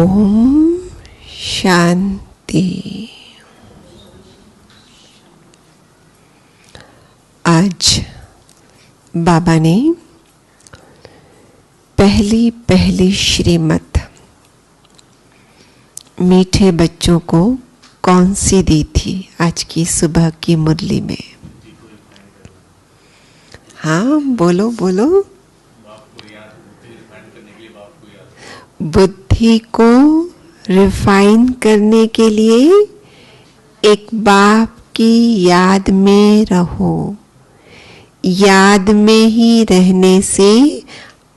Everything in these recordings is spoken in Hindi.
ओम शांति। आज बाबा ने पहली श्रीमत मीठे बच्चों को कौन सी दी थी आज की सुबह की मुरली में? हाँ बोलो बोलो। बुद्धि को रिफाइन करने के लिए एक बाप की याद में रहो। याद में ही रहने से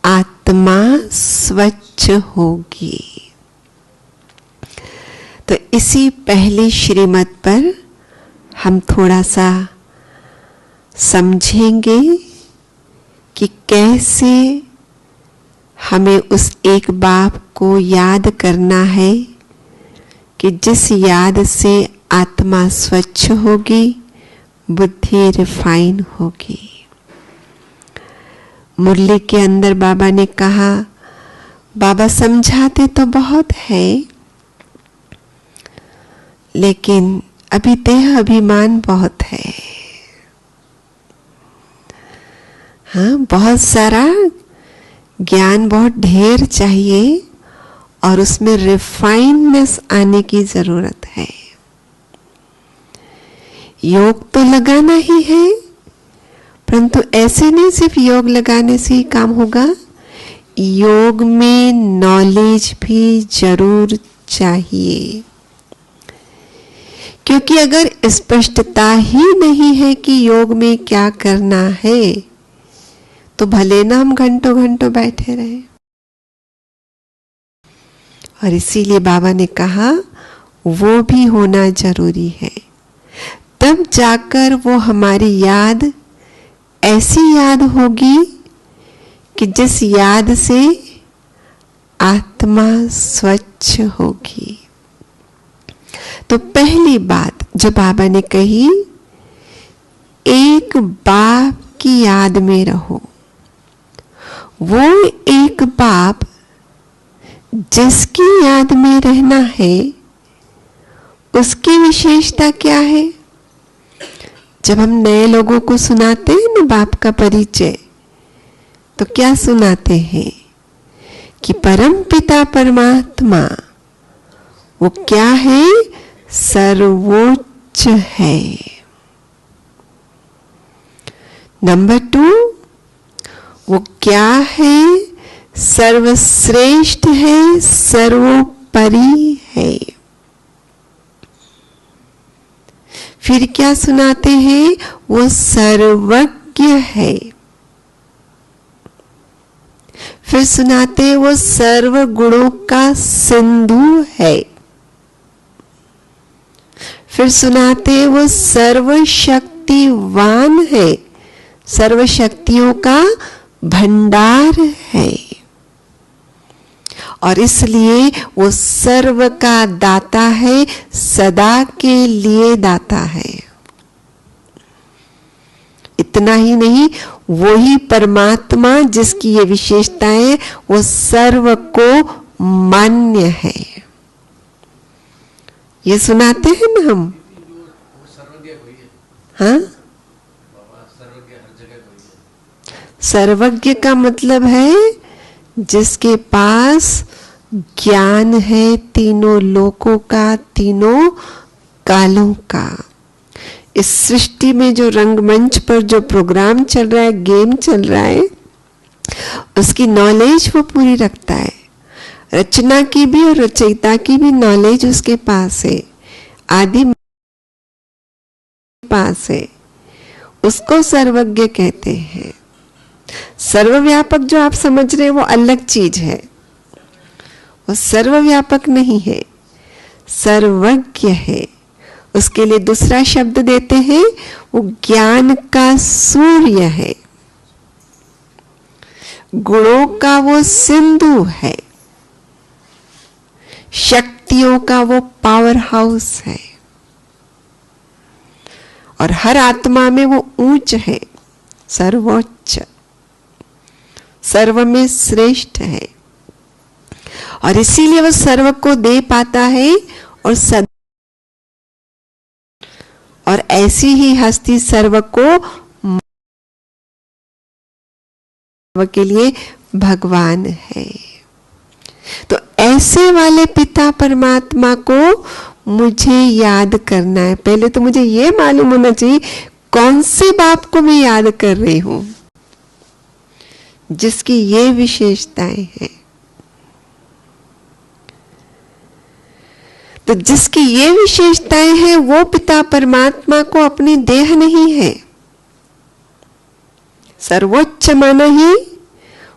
आत्मा स्वच्छ होगी। तो इसी पहली श्रीमत पर हम थोड़ा सा समझेंगे कि कैसे हमें उस एक बाप को याद करना है कि जिस याद से आत्मा स्वच्छ होगी, बुद्धि रिफाइन होगी। मुरली के अंदर बाबा ने कहा, बाबा समझाते तो बहुत है, लेकिन अभी देह अभिमान बहुत है। हाँ, बहुत सारा ज्ञान, बहुत ढेर चाहिए और उसमें रिफाइननेस आने की जरूरत है। योग तो लगाना ही है, परंतु ऐसे नहीं सिर्फ योग लगाने से ही काम होगा। योग में नॉलेज भी जरूर चाहिए, क्योंकि अगर स्पष्टता ही नहीं है कि योग में क्या करना है, तो भले ना हम घंटों घंटों बैठे रहे। और इसीलिए बाबा ने कहा वो भी होना जरूरी है, तब जाकर वो हमारी याद ऐसी याद होगी कि जिस याद से आत्मा स्वच्छ होगी। तो पहली बात जो बाबा ने कही, एक बाप की याद में रहो। वो एक बाप जिसकी याद में रहना है, उसकी विशेषता क्या है? जब हम नए लोगों को सुनाते हैं ना बाप का परिचय, तो क्या सुनाते हैं कि परम पिता परमात्मा वो क्या है? सर्वोच्च है। नंबर 2, वो क्या है? सर्वश्रेष्ठ है, सर्वोपरि है। फिर क्या सुनाते हैं? वो सर्वज्ञ है। फिर सुनाते हैं वो सर्व गुणों का सिंधु है। फिर सुनाते हैं वो सर्वशक्तिवान है, सर्व शक्तियों का भंडार है। और इसलिए वो सर्व का दाता है, सदा के लिए दाता है। इतना ही नहीं, वो ही परमात्मा जिसकी ये विशेषता है, वो सर्व को मान्य है। ये सुनाते हैं ना हम। हाँ, सर्वज्ञ का मतलब है जिसके पास ज्ञान है तीनों लोकों का, तीनों कालों का। इस सृष्टि में जो रंगमंच पर जो प्रोग्राम चल रहा है, गेम चल रहा है, उसकी नॉलेज वो पूरी रखता है। रचना की भी और रचयिता की भी नॉलेज उसके पास है, आदि पास है। उसको सर्वज्ञ कहते हैं। सर्वव्यापक जो आप समझ रहे हैं वो अलग चीज है, वो सर्वव्यापक नहीं है, सर्वज्ञ है। उसके लिए दूसरा शब्द देते हैं, वो ज्ञान का सूर्य है, गुणों का वो सिंधु है, शक्तियों का वो पावर हाउस है, और हर आत्मा में वो ऊंच है, सर्वोच्च, सर्व में श्रेष्ठ है। और इसीलिए वो सर्व को दे पाता है और सदा, और ऐसी ही हस्ती सर्व को के लिए भगवान है। तो ऐसे वाले पिता परमात्मा को मुझे याद करना है। पहले तो मुझे ये मालूम होना चाहिए कौन से बाप को मैं याद कर रही हूं जिसकी ये विशेषताएं हैं। तो जिसकी ये विशेषताएं हैं वो पिता परमात्मा को अपनी देह नहीं है, सर्वोच्च माना ही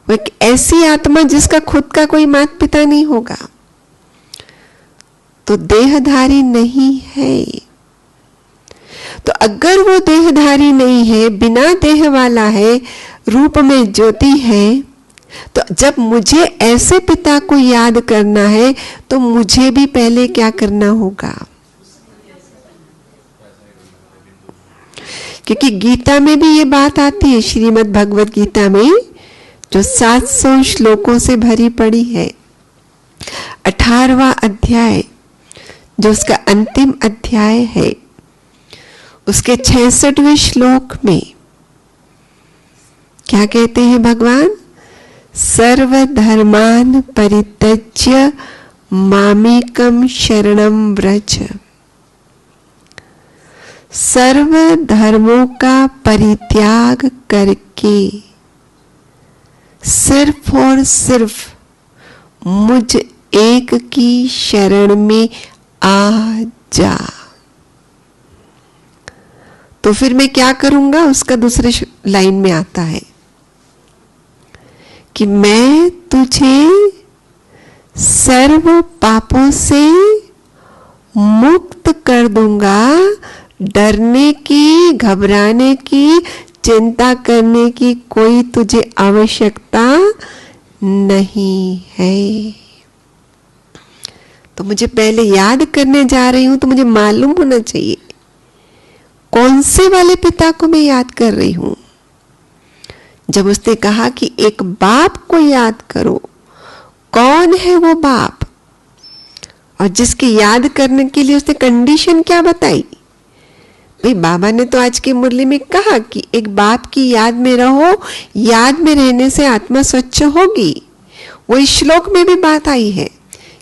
वो एक ऐसी आत्मा जिसका खुद का कोई माता पिता नहीं होगा, तो देहधारी नहीं है। तो अगर वो देहधारी नहीं है, बिना देह वाला है, रूप में ज्योति है, तो जब मुझे ऐसे पिता को याद करना है तो मुझे भी पहले क्या करना होगा? क्योंकि गीता में भी ये बात आती है, श्रीमद् भगवत गीता में जो 700 श्लोकों से भरी पड़ी है, 18वां अध्याय जो उसका अंतिम अध्याय है, उसके 66वें श्लोक में क्या कहते हैं भगवान? सर्वधर्मान परित्यज्य मामेकं शरणं व्रज। सर्व धर्मों का परित्याग करके सिर्फ और सिर्फ मुझ एक की शरण में आ जा। तो फिर मैं क्या करूंगा? उसका दूसरे लाइन में आता है कि मैं तुझे सर्व पापों से मुक्त कर दूंगा। डरने की, घबराने की, चिंता करने की कोई तुझे आवश्यकता नहीं है। तो मुझे पहले याद करने जा रही हूं तो मुझे मालूम होना चाहिए कौन से वाले पिता को मैं याद कर रही हूं। जब उसने कहा कि एक बाप को याद करो, कौन है वो बाप? और जिसकी याद करने के लिए उसने कंडीशन क्या बताई? भाई बाबा ने तो आज की मुरली में कहा कि एक बाप की याद में रहो, याद में रहने से आत्मा स्वच्छ होगी। वो इस श्लोक में भी बात आई है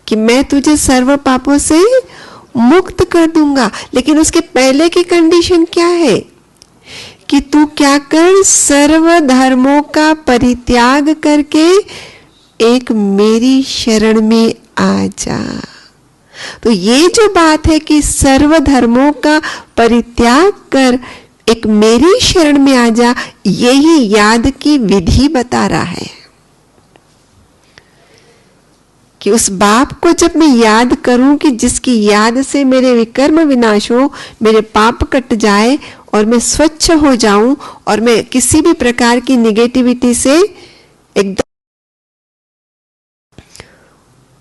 कि मैं तुझे सर्व पापों से मुक्त कर दूंगा। लेकिन उसके पहले की कंडीशन क्या है कि तू क्या कर? सर्व धर्मों का परित्याग करके एक मेरी शरण में आ जा। तो ये जो बात है कि सर्व धर्मों का परित्याग कर एक मेरी शरण में आ जा, यही याद की विधि बता रहा है कि उस बाप को जब मैं याद करूं कि जिसकी याद से मेरे विकर्म विनाश हो, मेरे पाप कट जाए और मैं स्वच्छ हो जाऊं और मैं किसी भी प्रकार की निगेटिविटी से एकदम,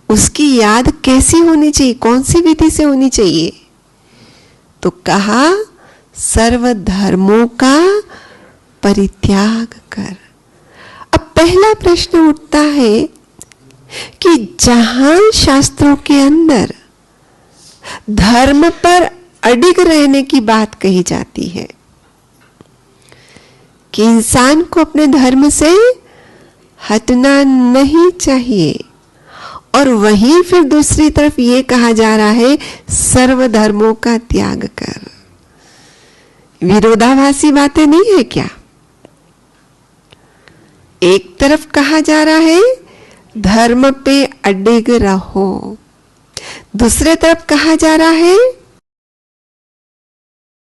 उसकी याद कैसी होनी चाहिए? कौन सी विधि से होनी चाहिए? तो कहा सर्व धर्मों का परित्याग कर। अब पहला प्रश्न उठता है कि जहां शास्त्रों के अंदर धर्म पर अडिग रहने की बात कही जाती है कि इंसान को अपने धर्म से हटना नहीं चाहिए, और वहीं फिर दूसरी तरफ ये कहा जा रहा है सर्व धर्मों का त्याग कर। विरोधाभासी बातें नहीं है क्या? एक तरफ कहा जा रहा है धर्म पे अडिग रहो, दूसरे तरफ कहा जा रहा है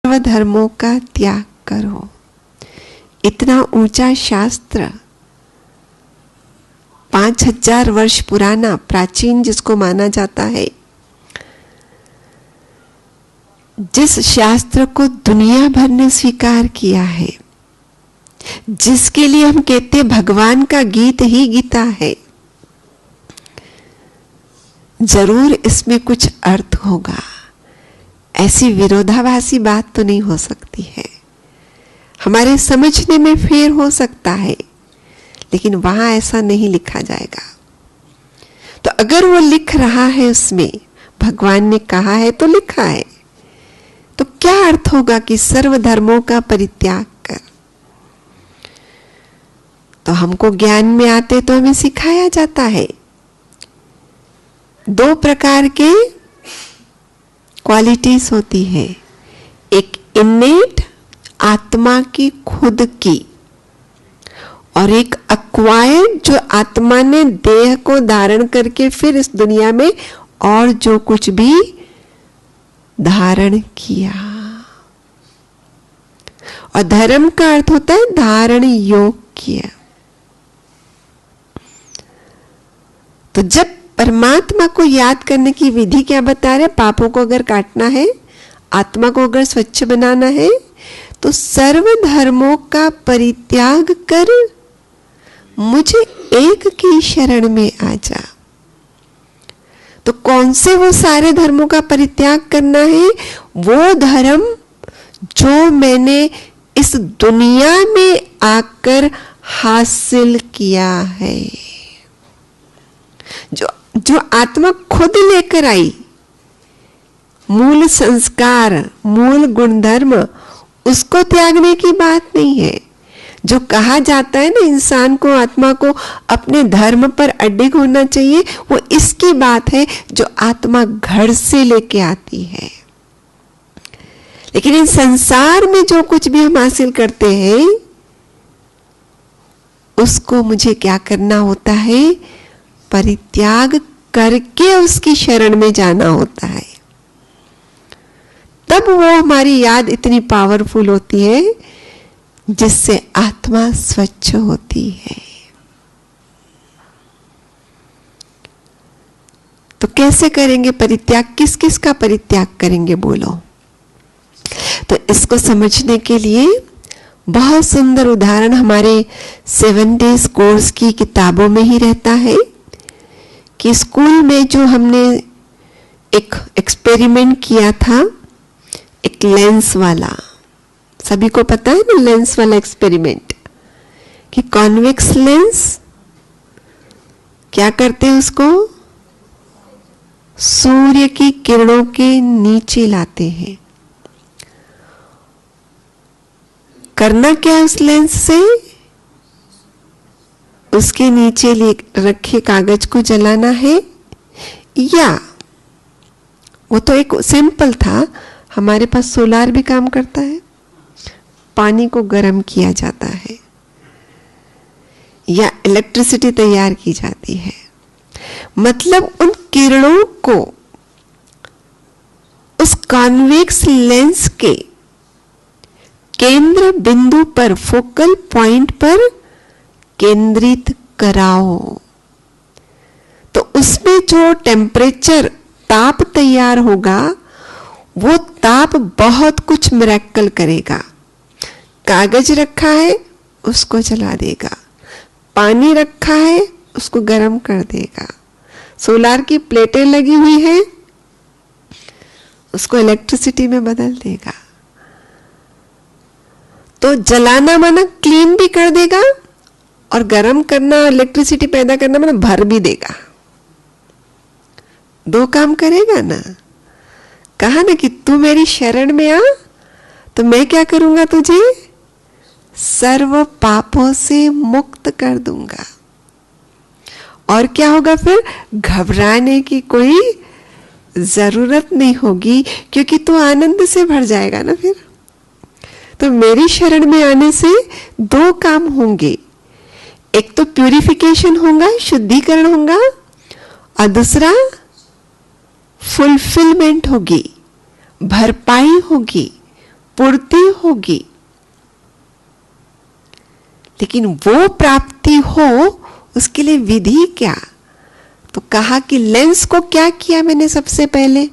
सर्व धर्मों का त्याग करो। इतना ऊंचा शास्त्र, 5000 वर्ष पुराना, प्राचीन जिसको माना जाता है, जिस शास्त्र को दुनिया भर ने स्वीकार किया है, जिसके लिए हम कहते हैं भगवान का गीत ही गीता है, जरूर इसमें कुछ अर्थ होगा। ऐसी विरोधाभासी बात तो नहीं हो सकती है। हमारे समझने में फेर हो सकता है, लेकिन वहां ऐसा नहीं लिखा जाएगा। तो अगर वो लिख रहा है, उसमें भगवान ने कहा है तो लिखा है, तो क्या अर्थ होगा कि सर्व धर्मों का परित्याग कर। तो हमको ज्ञान में आते तो हमें सिखाया जाता है दो प्रकार के क्वालिटीज होती है, एक इनेट आत्मा की खुद की, और एक अक्वायर्ड जो आत्मा ने देह को धारण करके फिर इस दुनिया में और जो कुछ भी धारण किया। और धर्म का अर्थ होता है धारण योग्य। तो जब परमात्मा को याद करने की विधि क्या बता रहे, पापों को अगर काटना है, आत्मा को अगर स्वच्छ बनाना है, तो सर्व धर्मों का परित्याग कर मुझे एक की शरण में आ जा। तो कौन से वो सारे धर्मों का परित्याग करना है? वो धर्म जो मैंने इस दुनिया में आकर हासिल किया है, जो आत्मा खुद लेकर आई, मूल संस्कार, मूल गुणधर्म, उसको त्यागने की बात नहीं है। जो कहा जाता है ना इंसान को, आत्मा को अपने धर्म पर अडिग होना चाहिए, वो इसकी बात है जो आत्मा घर से लेके आती है। लेकिन इस संसार में जो कुछ भी हम हासिल करते हैं, उसको मुझे क्या करना होता है? परित्याग करके उसकी शरण में जाना होता है। तब वो हमारी याद इतनी पावरफुल होती है जिससे आत्मा स्वच्छ होती है। तो कैसे करेंगे परित्याग? किस किस का परित्याग करेंगे बोलो? तो इसको समझने के लिए बहुत सुंदर उदाहरण हमारे 7 डेज कोर्स की किताबों में ही रहता है कि स्कूल में जो हमने एक एक्सपेरिमेंट किया था, एक लेंस वाला, सभी को पता है ना लेंस वाला एक्सपेरिमेंट, कि कॉन्वेक्स लेंस क्या करते हैं, उसको सूर्य की किरणों के नीचे लाते हैं। करना क्या है उस लेंस से? उसके नीचे रखे कागज को जलाना है, या वो तो एक सिंपल था, हमारे पास सोलार भी काम करता है, पानी को गर्म किया जाता है या इलेक्ट्रिसिटी तैयार की जाती है। मतलब उन किरणों को उस कॉन्वेक्स लेंस के केंद्र बिंदु पर, फोकल पॉइंट पर केंद्रित कराओ, तो उसमें जो टेम्परेचर, ताप तैयार होगा, वो ताप बहुत कुछ मिरेकल करेगा। कागज रखा है उसको जला देगा, पानी रखा है उसको गर्म कर देगा, सोलार की प्लेटें लगी हुई है उसको इलेक्ट्रिसिटी में बदल देगा। तो जलाना माना क्लीन भी कर देगा, और गर्म करना, इलेक्ट्रिसिटी पैदा करना माना भर भी देगा। दो काम करेगा ना। कहा ना कि तू मेरी शरण में आ तो मैं क्या करूंगा, तुझे सर्व पापों से मुक्त कर दूंगा। और क्या होगा फिर? घबराने की कोई जरूरत नहीं होगी, क्योंकि तू आनंद से भर जाएगा ना फिर। तो मेरी शरण में आने से दो काम होंगे, एक तो प्यूरिफिकेशन होगा, शुद्धिकरण होगा, और दूसरा फुलफिलमेंट होगी, भरपाई होगी, पूर्ति होगी। लेकिन वो प्राप्ति हो, उसके लिए विधि क्या? तो कहा कि लेंस को क्या किया मैंने सबसे पहले,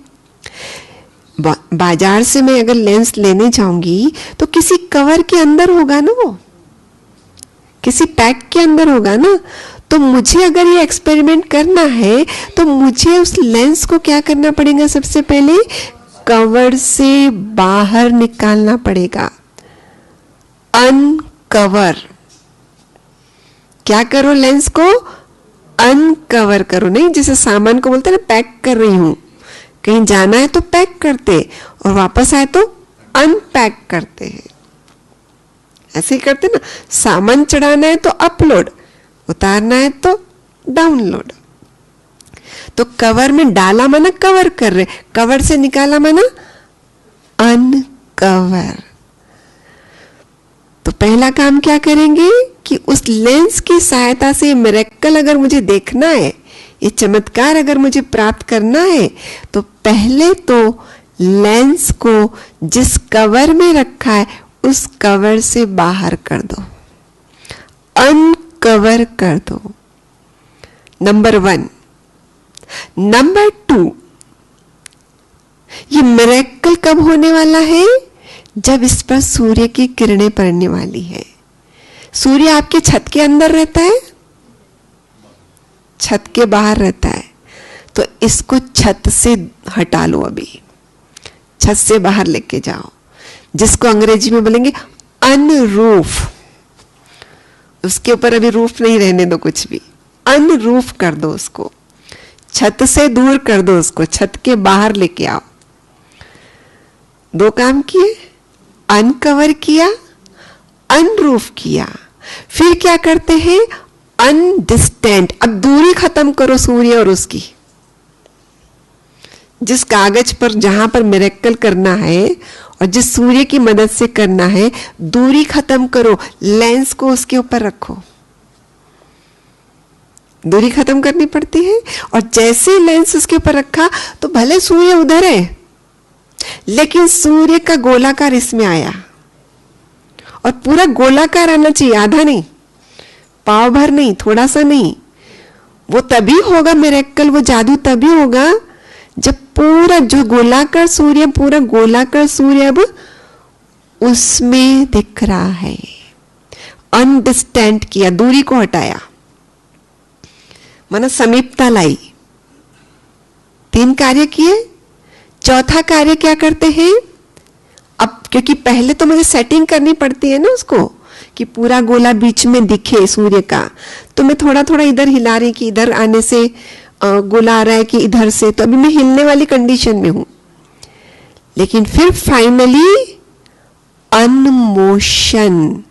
बाजार से मैं अगर लेंस लेने जाऊंगी तो किसी कवर के अंदर होगा ना, वो किसी पैक के अंदर होगा ना। तो मुझे अगर ये एक्सपेरिमेंट करना है तो मुझे उस लेंस को क्या करना पड़ेगा? सबसे पहले कवर से बाहर निकालना पड़ेगा, अनकवर। क्या करो? लेंस को अनकवर करो, नहीं जैसे सामान को बोलते हैं ना पैक कर रही हूं, कहीं जाना है तो पैक करते और वापस आए तो अनपैक करते हैं, ऐसे ही करते ना। सामान चढ़ाना है तो अपलोड, उतारना है तो डाउनलोड। तो कवर में डाला माना कवर कर रहे, कवर से निकाला माना अनकवर। तो पहला काम क्या करेंगे कि उस लेंस की सहायता से मिरेकल अगर मुझे देखना है, ये चमत्कार अगर मुझे प्राप्त करना है, तो पहले तो लेंस को जिस कवर में रखा है उस कवर से बाहर कर दो, अनकवर कर दो। नंबर 1। नंबर 2, ये मिरेकल कब होने वाला है? जब इस पर सूर्य की किरणें पड़ने वाली है। सूर्य आपके छत के अंदर रहता है, छत के बाहर रहता है, तो इसको छत से हटा लो, अभी छत से बाहर लेके जाओ, जिसको अंग्रेजी में बोलेंगे अनरूफ। उसके ऊपर अभी रूफ नहीं रहने दो कुछ भी, अनरूफ कर दो उसको, छत से दूर कर दो उसको, छत के बाहर लेके आओ। 2 काम किए, अनकवर किया, अनरूफ किया। फिर क्या करते हैं? अनडिस्टेंट। अब दूरी खत्म करो सूर्य और उसकी। जिस कागज पर जहां पर मिरेकल करना है और जिस सूर्य की मदद से करना है, दूरी खत्म करो, लेंस को उसके ऊपर रखो। दूरी खत्म करनी पड़ती है, और जैसे लेंस उसके ऊपर रखा तो भले सूर्य उधर है, लेकिन सूर्य का गोलाकार इसमें आया, और पूरा गोलाकार आना चाहिए, आधा नहीं, पाव भर नहीं, थोड़ा सा नहीं। वो तभी होगा मिरेकल, वो जादू तभी होगा जब पूरा जो गोलाकार सूर्य, पूरा गोलाकार सूर्य अब उसमें दिख रहा है। अनडिस्टेंट किया, दूरी को हटाया, माना समीपता लाई। 3 कार्य किए। चौथा कार्य क्या करते हैं? अब क्योंकि पहले तो मुझे सेटिंग करनी पड़ती है ना उसको, कि पूरा गोला बीच में दिखे सूर्य का, तो मैं थोड़ा थोड़ा इधर हिला रही कि इधर आने से गोला आ रहा है कि इधर से, तो अभी मैं हिलने वाली कंडीशन में हूं। लेकिन फिर फाइनली अनमोशन,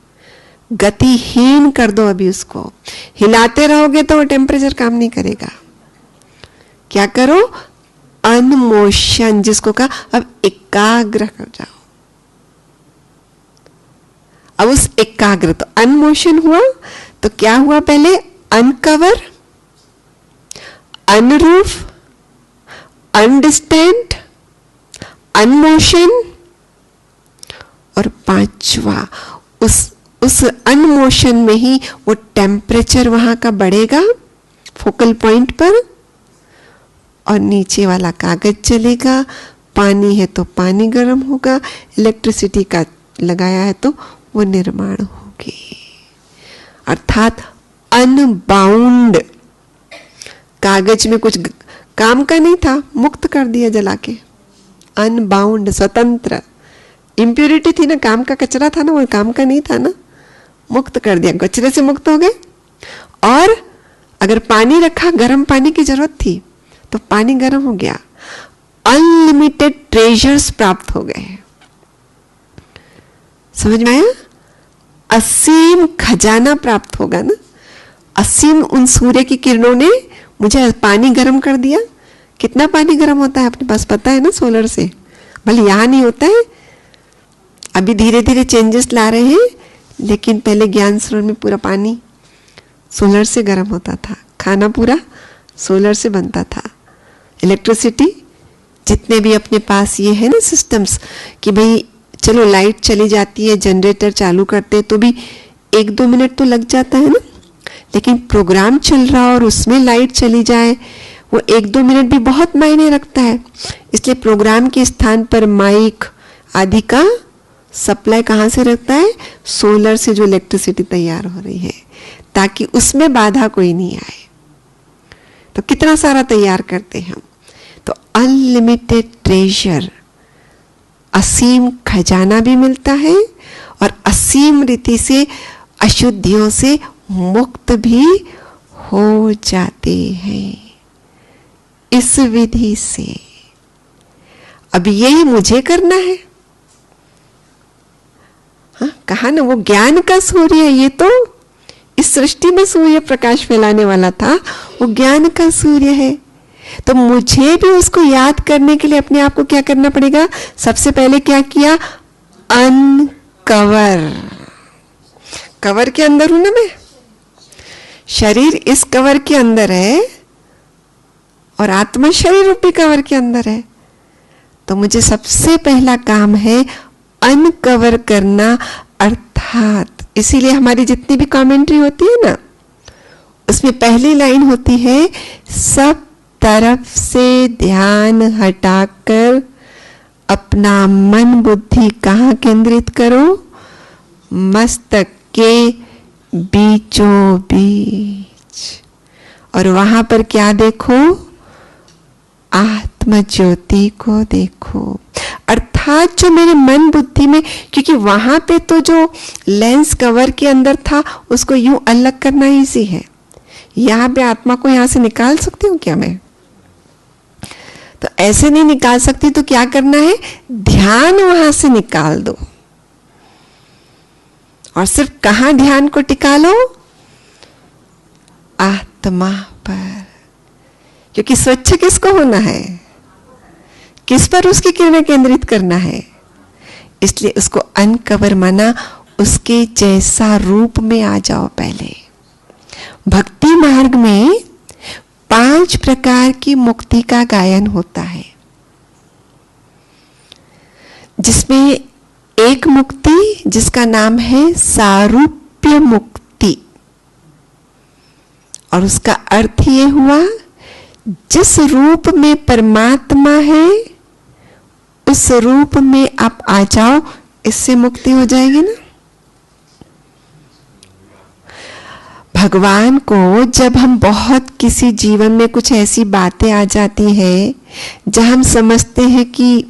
गतिहीन कर दो अभी उसको। हिलाते रहोगे तो वो टेम्परेचर काम नहीं करेगा। क्या करो? अनमोशन, जिसको कहा अब एकाग्र कर जाओ। अब उस एकाग्र, तो अनमोशन हुआ तो क्या हुआ? पहले अनकवर, अनरूफ, अनडिस्टेंट, अनमोशन, और 5वां उस अनमोशन में ही वो टेम्परेचर वहां का बढ़ेगा फोकल पॉइंट पर, और नीचे वाला कागज चलेगा। पानी है तो पानी गर्म होगा, इलेक्ट्रिसिटी का लगाया है तो वो निर्माण होगी। अर्थात अनबाउंड, कागज में कुछ काम का नहीं था, मुक्त कर दिया जला के। अनबाउंड, स्वतंत्र। इम्प्योरिटी थी ना, काम का कचरा था ना, वो काम का नहीं था ना, मुक्त कर दिया, कचरे से मुक्त हो गए। और अगर पानी रखा, गर्म पानी की जरूरत थी तो पानी गर्म हो गया। अनलिमिटेड ट्रेजर्स प्राप्त हो गए। समझ में आया? असीम खजाना प्राप्त होगा ना। असीम उन सूर्य की किरणों ने मुझे पानी गर्म कर दिया। कितना पानी गर्म होता है अपने पास पता है ना, सोलर से। भले यहां नहीं होता है, अभी धीरे धीरे चेंजेस ला रहे हैं, लेकिन पहले ज्ञान सरोवर में पूरा पानी सोलर से गर्म होता था। खाना पूरा सोलर से बनता था। इलेक्ट्रिसिटी जितने भी अपने पास ये है ना सिस्टम्स, कि भाई चलो लाइट चली जाती है, जनरेटर चालू करते तो भी 1-2 मिनट तो लग जाता है ना, लेकिन प्रोग्राम चल रहा और उसमें लाइट चली जाए, वो 1-2 मिनट भी बहुत मायने रखता है। इसलिए प्रोग्राम के स्थान पर माइक आदि का सप्लाई कहाँ से रखता है? सोलर से जो इलेक्ट्रिसिटी तैयार हो रही है, ताकि उसमें बाधा कोई नहीं आए। तो कितना सारा तैयार करते हैं हम। तो अनलिमिटेड ट्रेजर, असीम खजाना भी मिलता है, और असीम रीति से अशुद्धियों से मुक्त भी हो जाते हैं इस विधि से। अब यही मुझे करना है। हाँ, कहा ना वो ज्ञान का सूर्य है। ये तो इस सृष्टि में सूर्य प्रकाश फैलाने वाला था, वो ज्ञान का सूर्य है। तो मुझे भी उसको याद करने के लिए अपने आप को क्या करना पड़ेगा? सबसे पहले क्या किया? अनकवर। कवर के अंदर हूं ना मैं, शरीर इस कवर के अंदर है और आत्मा शरीर रूपी कवर के अंदर है। तो मुझे सबसे पहला काम है अनकवर करना। अर्थात इसीलिए हमारी जितनी भी कमेंट्री होती है ना, उसमें पहली लाइन होती है, सब तरफ से ध्यान हटाकर अपना मन बुद्धि कहाँ केंद्रित करो? मस्तक के बीचों बीच। और वहां पर क्या देखो? आत्म ज्योति को देखो। अर्थात जो मेरे मन बुद्धि में, क्योंकि वहां पे तो जो लेंस कवर के अंदर था उसको यूं अलग करना इजी है। यहां पे आत्मा को यहां से निकाल सकती हूँ क्या मैं? तो ऐसे नहीं निकाल सकती। तो क्या करना है? ध्यान वहां से निकाल दो और सिर्फ कहां ध्यान को टिका लो? आत्मा पर। क्योंकि स्वच्छ किसको होना है? किस पर उसकी किरणें केंद्रित करना है? इसलिए उसको अनकवर माना, उसके जैसा रूप में आ जाओ। पहले भक्ति मार्ग में 5 प्रकार की मुक्ति का गायन होता है, जिसमें एक मुक्ति जिसका नाम है सारूप्य मुक्ति, और उसका अर्थ ये हुआ जिस रूप में परमात्मा है उस रूप में आप आ जाओ, इससे मुक्ति हो जाएगी ना। भगवान को जब हम बहुत किसी जीवन में कुछ ऐसी बातें आ जाती है जहां हम समझते हैं कि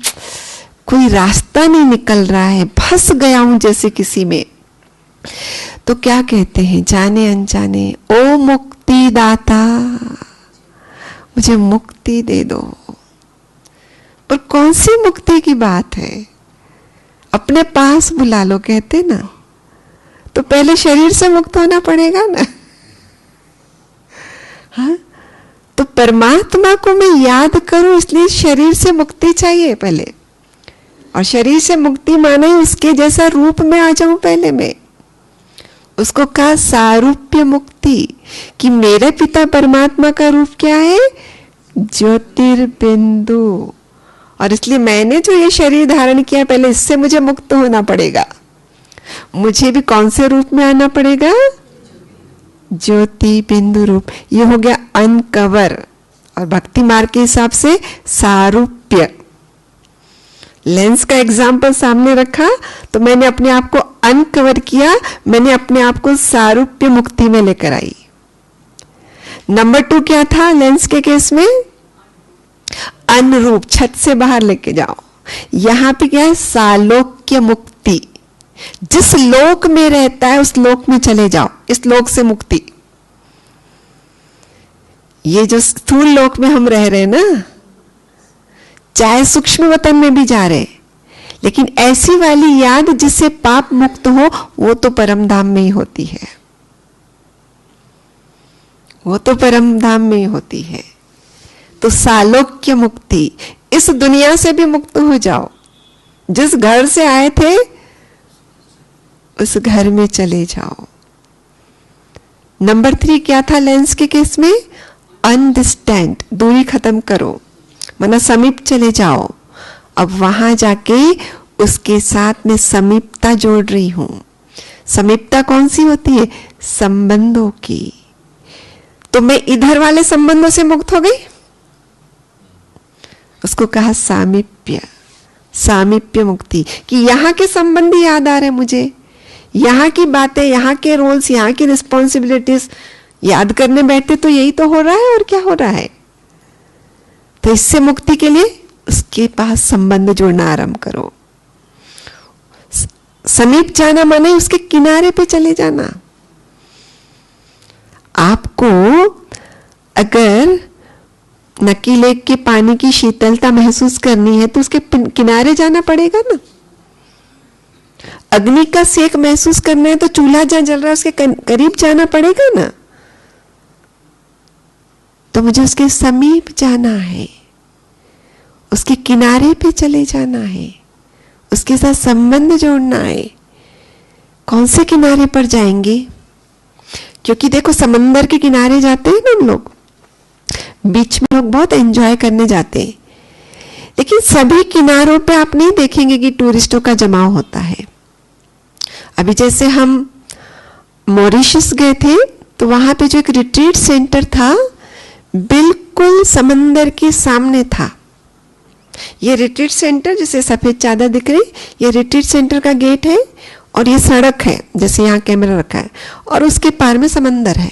कोई रास्ता नहीं निकल रहा है, फंस गया हूं जैसे किसी में, तो क्या कहते हैं जाने अनजाने, ओ मुक्ति दाता मुझे मुक्ति दे दो। पर कौन सी मुक्ति की बात है? अपने पास बुला लो कहते ना। तो पहले शरीर से मुक्त होना पड़ेगा ना। हाँ? तो परमात्मा को मैं याद करूं, इसलिए शरीर से मुक्ति चाहिए पहले। और शरीर से मुक्ति माने उसके जैसा रूप में आ जाऊं पहले मैं। उसको कहा सारूप्य मुक्ति, कि मेरे पिता परमात्मा का रूप क्या है? ज्योतिर्बिंदु। और इसलिए मैंने जो ये शरीर धारण किया पहले इससे मुझे मुक्त होना पड़ेगा। मुझे भी कौन से रूप में आना पड़ेगा? ज्योति बिंदु रूप। ये हो गया अनकवर। और भक्ति मार्ग के हिसाब से सारूप्य। लेंस का एग्जाम्पल सामने रखा तो मैंने अपने आप को अनकवर किया, मैंने अपने आप को सारूप्य मुक्ति में लेकर आई। नंबर 2 क्या था लेंस के केस में? अनुरूप, छत से बाहर लेके जाओ। यहां पे क्या है? सालोक्य मुक्ति। जिस लोक में रहता है उस लोक में चले जाओ, इस लोक से मुक्ति। ये जो स्थूल लोक में हम रह रहे हैं ना, चाहे सूक्ष्म वतन में भी जा रहे, लेकिन ऐसी वाली याद जिससे पाप मुक्त हो, वो तो परम धाम में ही होती है। वो तो परम धाम में ही होती है। तो सालोक्य मुक्ति, इस दुनिया से भी मुक्त हो जाओ। जिस घर से आए थे उस घर में चले जाओ। नंबर 3 क्या था लेंस के केस में? अनडिस्टेंट, दूरी खत्म करो, माना समीप चले जाओ। अब वहां जाके उसके साथ में समीपता जोड़ रही हूं। समीपता कौन सी होती है? संबंधों की। तो मैं इधर वाले संबंधों से मुक्त हो गई, उसको कहा सामीप्य। सामीप्य मुक्ति, कि यहां के संबंधी याद आ रहे मुझे, यहां की बातें, यहां के रोल्स, यहां की रिस्पॉन्सिबिलिटीज याद करने बैठे तो यही तो हो रहा है, और क्या हो रहा है। तो इससे मुक्ति के लिए उसके पास संबंध जोड़ना आरंभ करो। समीप जाना माने उसके किनारे पे चले जाना। आपको अगर नक्की लेक के पानी की शीतलता महसूस करनी है तो उसके किनारे जाना पड़ेगा ना। अग्नि का सेक महसूस करना है तो चूल्हा जहां जल रहा है उसके करीब जाना पड़ेगा ना। तो मुझे उसके समीप जाना है, उसके किनारे पे चले जाना है, उसके साथ संबंध जोड़ना है। कौन से किनारे पर जाएंगे? क्योंकि देखो समंदर के किनारे जाते हैं ना हम लोग, बीच में लोग बहुत एंजॉय करने जाते हैं, लेकिन सभी किनारों पे आप नहीं देखेंगे कि टूरिस्टों का जमाव होता है। अभी जैसे हम मॉरिशस गए थे तो वहां पे जो एक रिट्रीट सेंटर था बिल्कुल समंदर के सामने था। ये रिट्रीट सेंटर, जैसे सफेद चादर दिख रही, ये रिट्रीट सेंटर का गेट है और ये सड़क है जैसे यहाँ कैमरा रखा है, और उसके पार में समंदर है,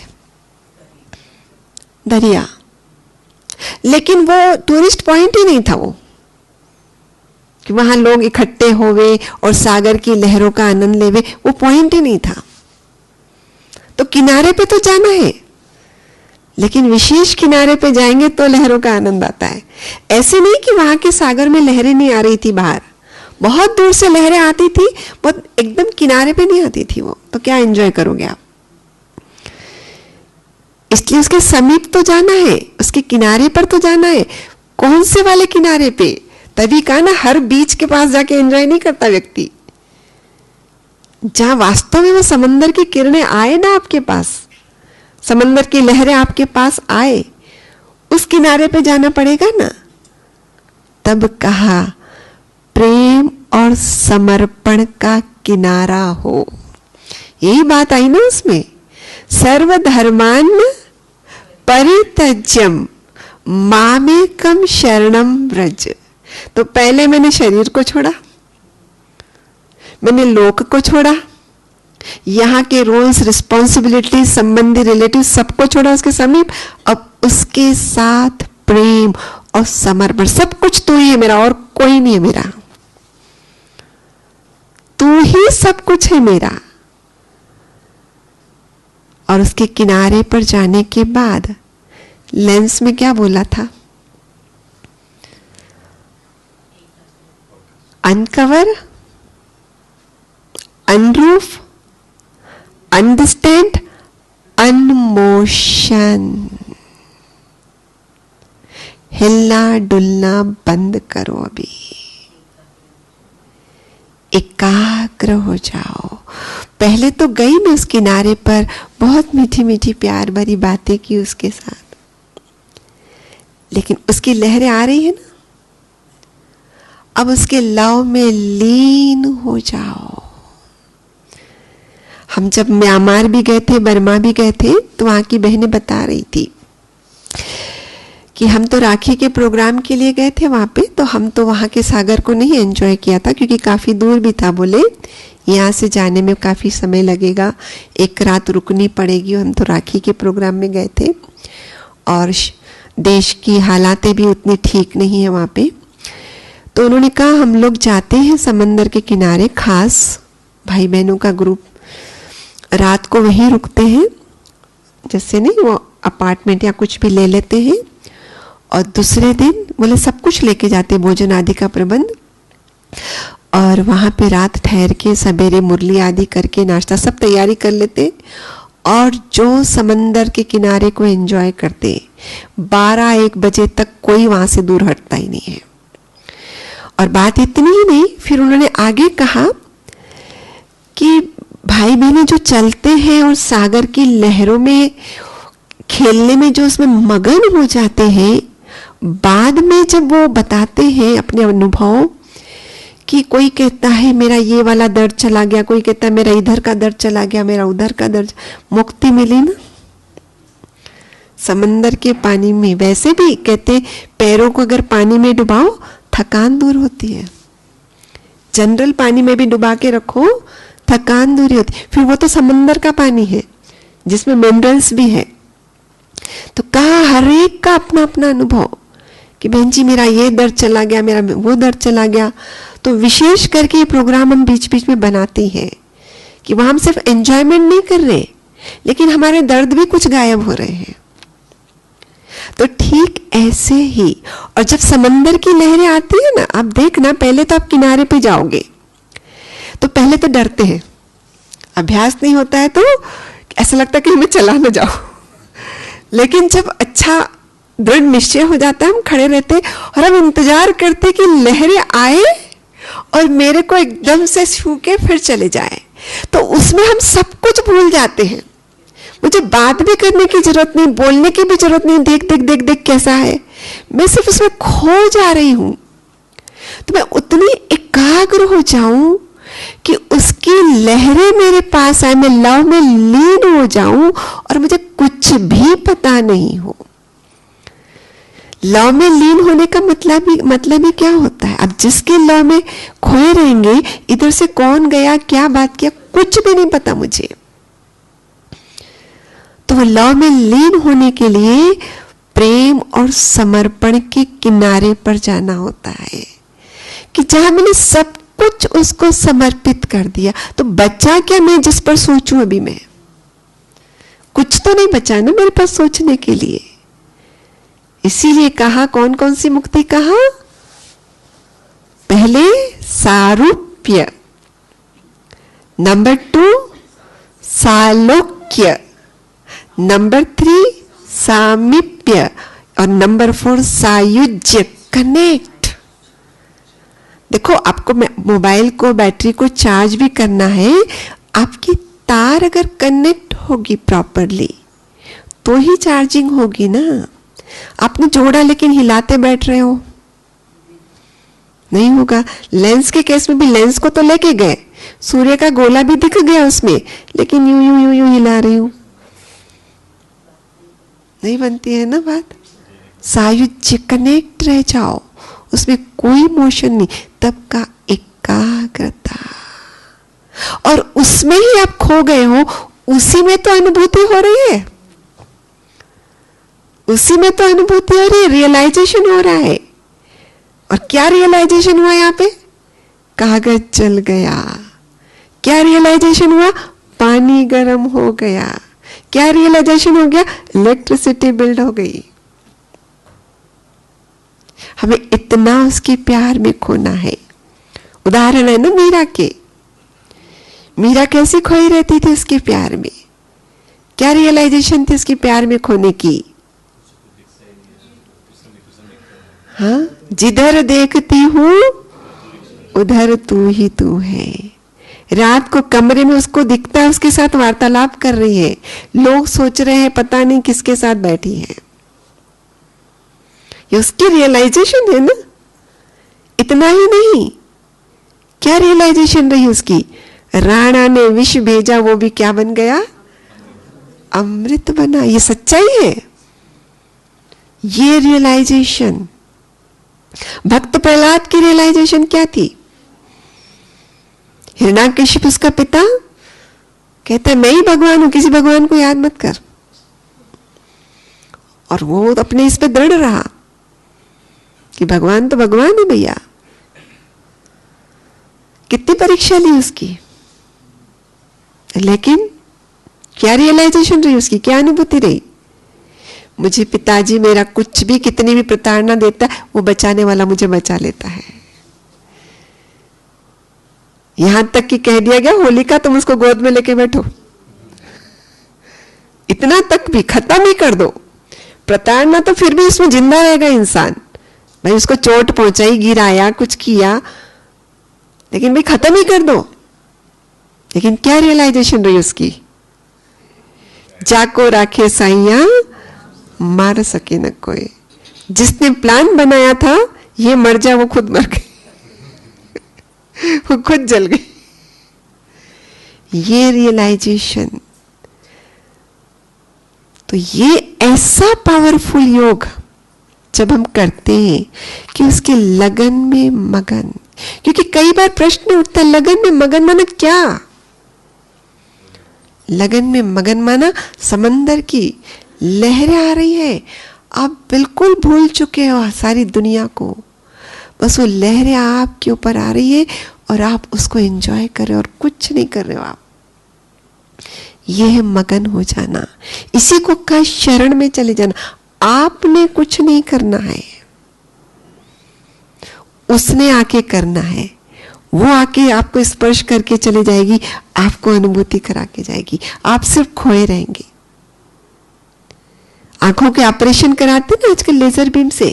दरिया। लेकिन वो टूरिस्ट पॉइंट ही नहीं था वो, कि वहां लोग इकट्ठे होवे और सागर की लहरों का आनंद लेवे, वो पॉइंट ही नहीं था। तो किनारे पे तो जाना है, लेकिन विशेष किनारे पे जाएंगे तो लहरों का आनंद आता है। ऐसे नहीं कि वहां के सागर में लहरें नहीं आ रही थी, बाहर बहुत दूर से लहरें आती थी, बहुत एकदम किनारे पे नहीं आती थी वो, तो क्या एंजॉय करोगे आप? इसलिए उसके समीप तो जाना है, उसके किनारे पर तो जाना है। कौन से वाले किनारे पे? तभी कहा ना, हर बीच के पास जाके एंजॉय नहीं करता व्यक्ति। जहां वास्तव में वो समंदर की किरणें आए ना आपके पास, समंदर की लहरें आपके पास आए, उस किनारे पे जाना पड़ेगा ना। तब कहा प्रेम और समर्पण का किनारा हो, यही बात आई ना उसमें। सर्वधर्मान परित्यज्यम मामेकम शरणम व्रज। तो पहले मैंने शरीर को छोड़ा, मैंने लोक को छोड़ा, यहां के रोल्स, रिस्पॉन्सिबिलिटी, संबंधी, रिलेटिव सबको छोड़ा उसके समीप। अब उसके साथ प्रेम और समर्पण, सब कुछ तू ही है मेरा और कोई नहीं है मेरा, तू ही सब कुछ है मेरा। और उसके किनारे पर जाने के बाद लेंस में क्या बोला था? Uncover, unroof, understand, unmotion. हिलना डुलना बंद करो, अभी एकाग्र हो जाओ। पहले तो गई मैं उस किनारे पर, बहुत मीठी मीठी प्यार भरी बातें की उसके साथ, लेकिन उसकी लहरें आ रही है ना, अब उसके लव में लीन हो जाओ। हम जब म्यांमार भी गए थे, बर्मा भी गए थे, तो वहां की बहनें बता रही थी कि हम तो राखी के प्रोग्राम के लिए गए थे वहां पे, तो हम तो वहां के सागर को नहीं एंजॉय किया था, क्योंकि काफी दूर भी था। बोले यहाँ से जाने में काफी समय लगेगा, एक रात रुकनी पड़ेगी। हम तो राखी के प्रोग्राम में गए थे और देश की हालातें भी उतनी ठीक नहीं है वहां पे। तो उन्होंने कहा हम लोग जाते हैं समंदर के किनारे, खास भाई बहनों का ग्रुप, रात को वहीं रुकते हैं, जैसे नहीं वो अपार्टमेंट या कुछ भी ले लेते हैं, और दूसरे दिन बोले सब कुछ लेके जाते, भोजन आदि का प्रबंध, और वहां पे रात ठहर के सवेरे मुरली आदि करके नाश्ता सब तैयारी कर लेते, और जो समंदर के किनारे को एंजॉय करते। 12-1 बजे तक कोई वहां से दूर हटता ही नहीं है। और बात इतनी ही नहीं, फिर उन्होंने आगे कहा कि भाई बहनें जो चलते हैं और सागर की लहरों में खेलने में जो उसमें मगन हो जाते हैं, बाद में जब वो बताते हैं अपने अनुभव, कि कोई कहता है मेरा ये वाला दर्द चला गया, कोई कहता है मेरा इधर का दर्द चला गया, मेरा उधर का दर्द, मुक्ति मिली ना समंदर के पानी में। वैसे भी कहते पैरों को अगर पानी में डुबाओ थकान दूर होती है, जनरल पानी में भी डुबा के रखो थकान दूर होती। फिर वो तो समंदर का पानी है जिसमें मिनरल्स भी है। तो कहा हर एक का अपना अपना अनुभव कि बहन जी मेरा ये दर्द चला गया, मेरा वो दर्द चला गया। तो विशेष करके ये प्रोग्राम हम बीच बीच में बनाते हैं कि वहां हम सिर्फ एंजॉयमेंट नहीं कर रहे, लेकिन हमारे दर्द भी कुछ गायब हो रहे हैं। तो ठीक ऐसे ही, और जब समंदर की लहरें आती है ना, आप देखना, पहले तो आप किनारे पे जाओगे तो पहले तो डरते हैं, अभ्यास नहीं होता है तो ऐसा लगता है कि मैं चला ना जाऊं, लेकिन जब अच्छा दृढ़ निश्चय हो जाता है, हम खड़े रहते और हम इंतजार करते कि लहरें आए और मेरे को एकदम से छू के फिर चले जाए, तो उसमें हम सब कुछ भूल जाते हैं। मुझे बात भी करने की जरूरत नहीं, बोलने की भी जरूरत नहीं, देख देख देख देख कैसा है, मैं सिर्फ उसमें खो जा रही हूं। तो मैं उतनी एकाग्र हो जाऊं कि उसकी लहरें मेरे पास आए, मैं लव में लीन हो जाऊं और मुझे कुछ भी पता नहीं हो। लव में लीन होने का मतलब ही क्या होता है? अब जिसके लव में खोए रहेंगे, इधर से कौन गया, क्या बात किया, कुछ भी नहीं पता मुझे। तो लव में लीन होने के लिए प्रेम और समर्पण के किनारे पर जाना होता है, कि जहां मैंने सब कुछ उसको समर्पित कर दिया, तो बचा क्या मैं जिस पर सोचूं? अभी मैं कुछ तो नहीं बचा ना मेरे पास सोचने के लिए। इसीलिए कहा, कौन कौन सी मुक्ति कहा? पहले सारूप्य, नंबर 2 सालोक्य, नंबर 3 सामीप्य, और नंबर 4 सायुज्य, कनेक्ट। देखो, आपको मोबाइल को, बैटरी को चार्ज भी करना है, आपकी तार अगर कनेक्ट होगी प्रॉपरली तो ही चार्जिंग होगी ना। आपने जोड़ा लेकिन हिलाते बैठ रहे हो, नहीं होगा। लेंस के केस में भी लेंस को तो लेके गए, सूर्य का गोला भी दिख गया उसमें, लेकिन यूं यूं यूं यूं हिला रही हूं, नहीं बनती है ना बात। सायुज्य, कनेक्ट रह जाओ, उसमें कोई मोशन नहीं, तब का एकाग्रता, और उसमें ही आप खो गए हो, उसी में तो अनुभूति हो रही है, उसी में तो अनुभूति हो रही है, रियलाइजेशन हो रहा है। और क्या रियलाइजेशन हुआ यहां पे? कागज जल गया। क्या रियलाइजेशन हुआ? पानी गर्म हो गया। क्या रियलाइजेशन हो गया? इलेक्ट्रिसिटी बिल्ड हो गई। हमें इतना उसके प्यार में खोना है। उदाहरण है ना मीरा के, मीरा कैसी खोई रहती थी उसके प्यार में, क्या रियलाइजेशन थी उसके प्यार में खोने की? हाँ, जिधर देखती हूं उधर तू ही तू है। रात को कमरे में उसको दिखता है, उसके साथ वार्तालाप कर रही है, लोग सोच रहे हैं पता नहीं किसके साथ बैठी है। ये उसकी रियलाइजेशन है ना। इतना ही नहीं, क्या रियलाइजेशन रही उसकी? राणा ने विष भेजा, वो भी क्या बन गया? अमृत बना। ये सच्चाई है, ये रियलाइजेशन। भक्त प्रहलाद की रियलाइजेशन क्या थी? हिरण्याकशिपु उसका पिता कहता है मैं ही भगवान हूं, किसी भगवान को याद मत कर, और वो अपने इस पे दृढ़ रहा कि भगवान तो भगवान है भैया। कितनी परीक्षा ली उसकी, लेकिन क्या रियलाइजेशन रही उसकी, क्या अनुभूति रही? मुझे पिताजी मेरा कुछ भी, कितनी भी प्रताड़ना देता है, वो बचाने वाला मुझे बचा लेता है। यहां तक कि कह दिया गया, होलिका तुम उसको गोद में लेके बैठो, इतना तक भी खत्म ही कर दो। प्रताड़ना तो फिर भी उसमें जिंदा रहेगा इंसान, भाई उसको चोट पहुंचाई, गिराया, कुछ किया, लेकिन भाई खत्म ही कर दो। लेकिन क्या रियलाइजेशन रही उसकी? जाको राखे साइया मार सके न कोई। जिसने प्लान बनाया था ये मर जाए, वो खुद मर गई, वो खुद जल गई। ये रियलाइजेशन, तो ये ऐसा पावरफुल योग जब हम करते हैं कि उसके लगन में मगन, क्योंकि कई बार प्रश्न उठता है लगन में मगन माना क्या? लगन में मगन माना समंदर की लहरें आ रही है, आप बिल्कुल भूल चुके हो सारी दुनिया को, बस वो लहरें आपके ऊपर आ रही है और आप उसको एंजॉय कर रहे हो और कुछ नहीं कर रहे हो आप। ये है मगन हो जाना, इसी को कहा शरण में चले जाना। आपने कुछ नहीं करना है, उसने आके करना है। वो आके आपको स्पर्श करके चले जाएगी, आपको अनुभूति करा के जाएगी, आप सिर्फ खोए रहेंगे। आंखों के ऑपरेशन कराते ना आजकल लेजर बीम से,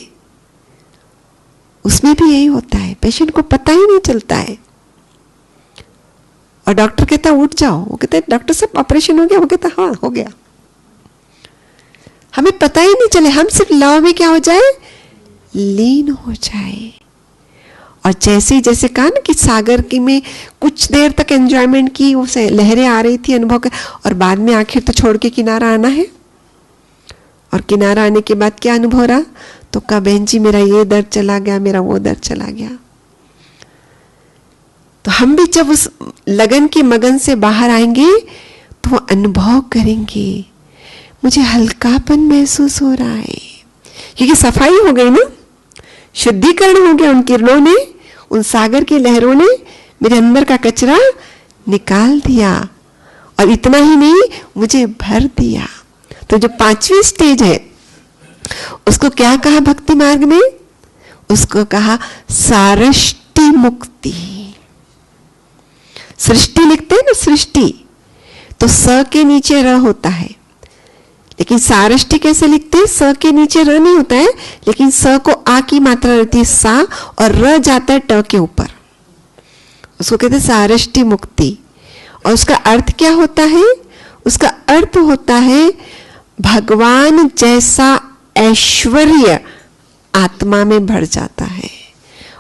उसमें भी यही होता है, पेशेंट को पता ही नहीं चलता है और डॉक्टर कहता है उठ जाओ, वो कहता है डॉक्टर साहब ऑपरेशन हो गया, वो कहता हाँ हो गया। हमें पता ही नहीं चले, हम सिर्फ लव में क्या हो जाए, लीन हो जाए। और जैसे जैसे कहा ना कि सागर की में कुछ देर तक एंजॉयमेंट की, वो लहरें आ रही थी अनुभव कर, और बाद में आखिर तो छोड़ के किनारा आना है। और किनारा आने के बाद क्या अनुभव रहा, तो कहा बहन जी मेरा ये दर्द चला गया, मेरा वो दर्द चला गया। तो हम भी जब उस लगन की मगन से बाहर आएंगे तो वो अनुभव करेंगे, मुझे हल्कापन महसूस हो रहा है, क्योंकि सफाई हो गई ना, शुद्धिकरण हो गया। उन किरणों ने, उन सागर की लहरों ने मेरे अंदर का कचरा निकाल दिया, और इतना ही नहीं मुझे भर दिया। तो जो 5वीं स्टेज है उसको क्या कहा भक्ति मार्ग में, उसको कहा सारष्टि मुक्ति। सृष्टि लिखते हैं ना, सृष्टि तो स के नीचे र होता है, लेकिन सारष्टि कैसे लिखते हैं, स के नीचे र नहीं होता है, लेकिन स को आ की मात्रा रहती है सा, और र जाता है ट के ऊपर, उसको कहते हैं सारष्टि मुक्ति। और उसका अर्थ क्या होता है, उसका अर्थ होता है भगवान जैसा ऐश्वर्य आत्मा में भर जाता है।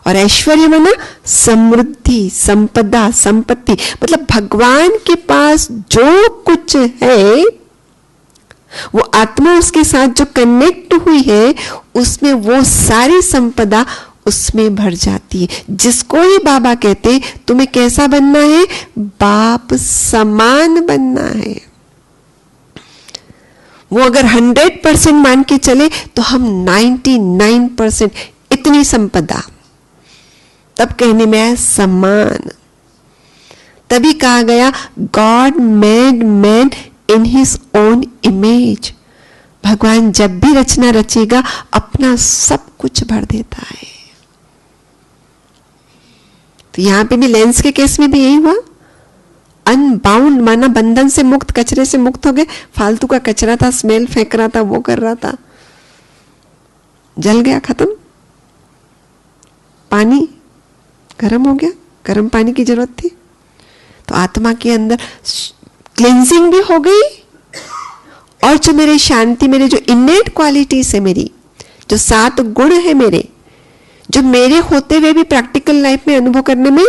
और ऐश्वर्य माना समृद्धि, संपदा, संपत्ति, मतलब भगवान के पास जो कुछ है वो आत्मा उसके साथ जो कनेक्ट हुई है उसमें वो सारी संपदा उसमें भर जाती है। जिसको ही बाबा कहते तुम्हें कैसा बनना है, बाप समान बनना है। वो अगर 100% मान के चले तो हम 99% इतनी संपदा, तब कहने में आया समान। तभी कहा गया God made man in his own image. भगवान जब भी रचना रचेगा अपना सब कुछ भर देता है। तो यहां पे भी लेंस के केस में भी यही हुआ, अनबाउंड माना बंधन से मुक्त, कचरे से मुक्त हो गए। फालतू का कचरा था, स्मेल फेंक रहा था, वो कर रहा था, जल गया, खत्म। पानी गर्म हो गया, गर्म पानी की जरूरत थी, तो आत्मा के अंदर क्लेंजिंग भी हो गई। और जो मेरे शांति, मेरे जो इनेट क्वालिटीज है, मेरी जो 7 गुण है मेरे, जो मेरे होते हुए भी प्रैक्टिकल लाइफ में अनुभव करने में